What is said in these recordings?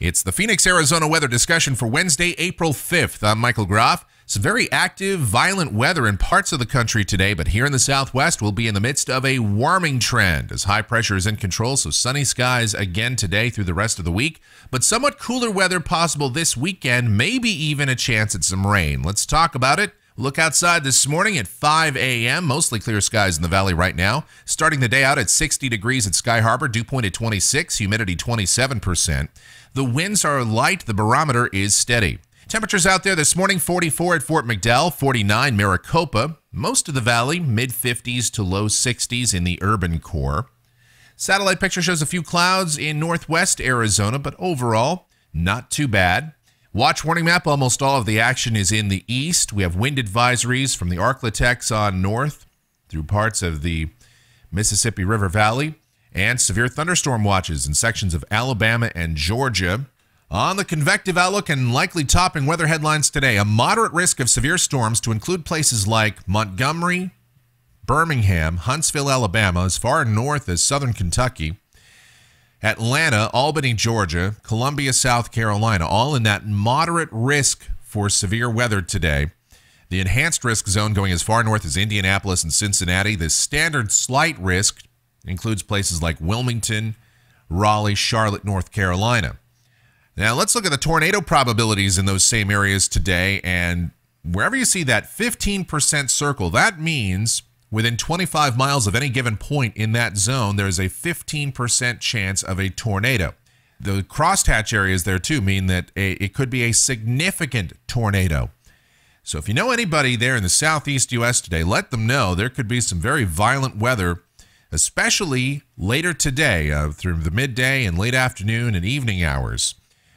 It's the Phoenix, Arizona weather discussion for Wednesday, April 5th. I'm Michael Groff. Some very active, violent weather in parts of the country today, but here in the Southwest, we'll be in the midst of a warming trend as high pressure is in control, so sunny skies again today through the rest of the week, but somewhat cooler weather possible this weekend, maybe even a chance at some rain. Let's talk about it. Look outside this morning at 5 a.m. Mostly clear skies in the valley right now. Starting the day out at 60 degrees at Sky Harbor, dew point at 26, humidity 27%. The winds are light, the barometer is steady. Temperatures out there this morning, 44 at Fort McDowell, 49 Maricopa. Most of the valley, mid-50s to low 60s in the urban core. Satellite picture shows a few clouds in northwest Arizona, but overall, not too bad. Watch warning map, almost all of the action is in the east. We have wind advisories from the Arklatex on north through parts of the Mississippi River Valley, and severe thunderstorm watches in sections of Alabama and Georgia. On the convective outlook and likely topping weather headlines today, a moderate risk of severe storms to include places like Montgomery, Birmingham, Huntsville, Alabama, as far north as southern Kentucky, Atlanta, Albany, Georgia, Columbia, South Carolina, all in that moderate risk for severe weather today. The enhanced risk zone going as far north as Indianapolis and Cincinnati. The standard slight risk includes places like Wilmington, Raleigh, Charlotte, North Carolina. Now let's look at the tornado probabilities in those same areas today, and wherever you see that 15% circle, that means within 25 miles of any given point in that zone, there's a 15% chance of a tornado. The crosshatch areas there too mean that it could be a significant tornado. So if you know anybody there in the southeast U.S. today, let them know there could be some very violent weather, especially later today through the midday and late afternoon and evening hours.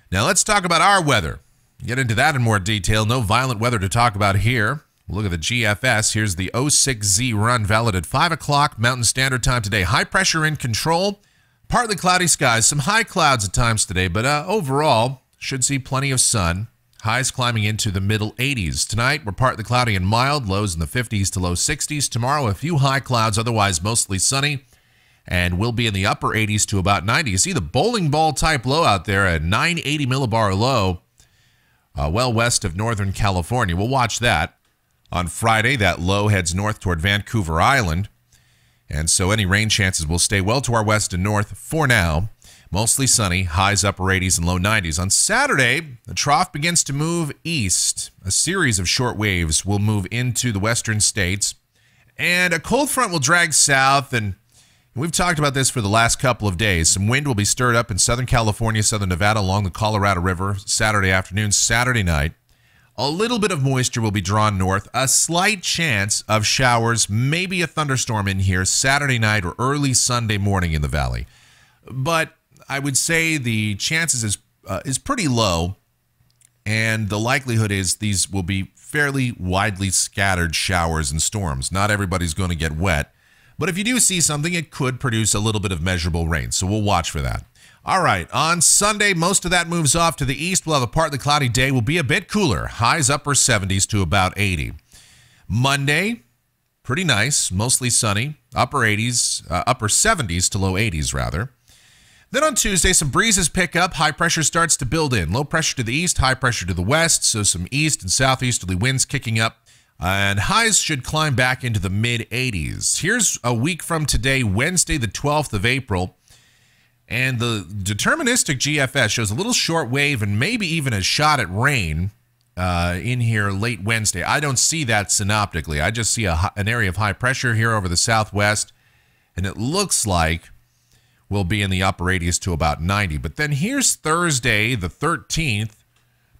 Now let's talk about our weather. Get into that in more detail. No violent weather to talk about here. We'll look at the GFS. Here's the 06Z run valid at 5 o'clock Mountain Standard Time today. High pressure in control. Partly cloudy skies. Some high clouds at times today, but overall should see plenty of sun. Highs climbing into the middle 80s. Tonight, we're partly cloudy and mild. Lows in the 50s to low 60s. Tomorrow, a few high clouds, otherwise mostly sunny. And we'll be in the upper 80s to about 90. You see the bowling ball type low out there, a 980 millibar low, well west of Northern California. We'll watch that. On Friday, that low heads north toward Vancouver Island. And so any rain chances will stay well to our west and north for now. Mostly sunny, highs upper 80s and low 90s. On Saturday, the trough begins to move east. A series of short waves will move into the western states. And a cold front will drag south, and we've talked about this for the last couple of days. Some wind will be stirred up in Southern California, Southern Nevada along the Colorado River Saturday afternoon, Saturday night. A little bit of moisture will be drawn north. A slight chance of showers, maybe a thunderstorm in here Saturday night or early Sunday morning in the valley. But I would say the chances is pretty low, and the likelihood is these will be fairly widely scattered showers and storms. Not everybody's going to get wet. But if you do see something, it could produce a little bit of measurable rain, so we'll watch for that. All right, on Sunday, most of that moves off to the east. We'll have a partly cloudy day. Will be a bit cooler. Highs upper 70s to about 80. Monday, pretty nice, mostly sunny. Upper 70s to low 80s, rather. Then on Tuesday, some breezes pick up. High pressure starts to build in. Low pressure to the east, high pressure to the west, so some east and southeasterly winds kicking up. And highs should climb back into the mid-80s. Here's a week from today, Wednesday, the 12th of April. And the deterministic GFS shows a little short wave and maybe even a shot at rain in here late Wednesday. I don't see that synoptically. I just see an area of high pressure here over the southwest. And it looks like we'll be in the upper 80s to about 90. But then here's Thursday, the 13th.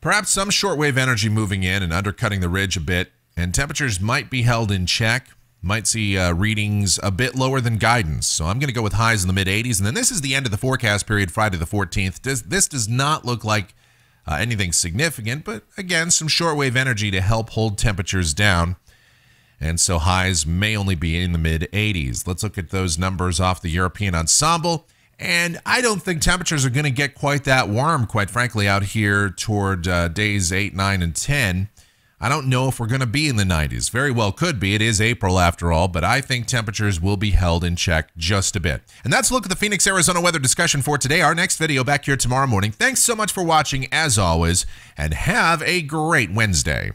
Perhaps some shortwave energy moving in and undercutting the ridge a bit. And temperatures might be held in check. Might see readings a bit lower than guidance. So I'm going to go with highs in the mid-80s. And then this is the end of the forecast period, Friday the 14th. This does not look like anything significant. But again, some shortwave energy to help hold temperatures down. And so highs may only be in the mid-80s. Let's look at those numbers off the European ensemble. And I don't think temperatures are going to get quite that warm, quite frankly, out here toward days 8, 9, and 10. I don't know if we're going to be in the 90s. Very well could be. It is April after all, but I think temperatures will be held in check just a bit. And that's a look at the Phoenix, Arizona weather discussion for today. Our next video back here tomorrow morning. Thanks so much for watching as always, and have a great Wednesday.